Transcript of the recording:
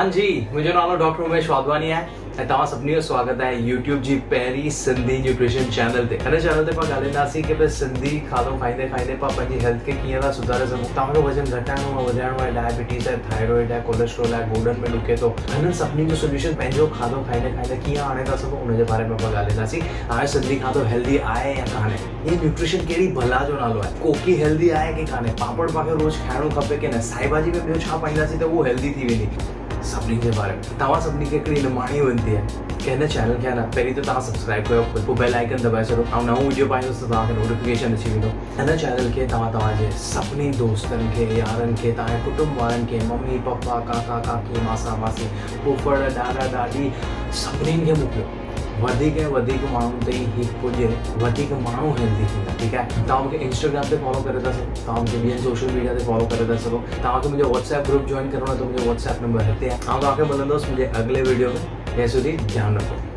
हाँ जी, मुझे नालो डॉक्टर उमेश वाधवानी है ऐं तव्हां सभिनी जो स्वागत आहे यूट्यूब जी पहिरीं सिंधी न्यूट्रिशन चैनल ते। हिन चैनल ते पाण ॻाल्हाईंदासीं कि भई सिंधी खाधो खाईंदे खाईंदे पाण पंहिंजी हेल्थ खे कीअं था सुधारे सघूं। तव्हांजो वज़न घटाइणो आहे, वधाइणो आहे, डायबिटीज़ आहे, थायराइड आहे, कोलेस्ट्रॉल आहे, गोॾनि में ॾुखे थो, हिननि सभिनी जो सोल्यूशन पंहिंजो खाधो खाईंदे खाईंदे कीअं आणे था सघूं उनजे बारे में पाण ॻाल्हाईंदासीं। हाणे सिंधी खाधो हेल्दी आहे या कान्हे, ये न्यूट्रिशन कहिड़ी भला जो नालो आहे, कोकी हेल्दी आहे कि कान्हे, पापड़ पाखे रोज़ खाइणो खपे कि न, साई भाॼी में ॿियो छा पाईंदासीं त उहो हेल्दी थी वेंदी, सभिनी जे बारे में तव्हां सभिनी खे हिकिड़ी निमाणी वेनिती आहे कि हिन चैनल खे न पहिरीं त तव्हां सब्सक्राइब कयो, पोइ बेल आइकन दॿाए छॾो ऐं नओं वीडियो पाईंदुसि त तव्हांखे नोटिफिकेशन अची वेंदो। हिन चैनल खे तव्हांजे सभिनी दोस्तनि खे, यारनि खे, तव्हांजे कुटुंब वारनि खे, मम्मी पप्पा, काका काकी, मासा मासी, फूफड़, ॾाॾा ॾाॾी, सभिनीनि खे मोकिलियो। वधीक ऐं वधीक माण्हुनि ताईं ही पुॼे, वधीक माण्हू हेल्दी थींदा। ठीकु आहे, तव्हां मूंखे इंस्टाग्राम ते फॉलो करे था सघो, तव्हां मूंखे ॿियनि सोशल मीडिया ते फॉलो करे था सघो, तव्हांखे मुंहिंजो व्हाट्सएप ग्रुप जॉइन करिणो आहे त मुंहिंजो व्हाट्सएप नंबर हिते आहे। मां तव्हांखे मिलंदुसि मुंहिंजे अॻिले वीडियो में। हे સુધી ध्यानु रखो।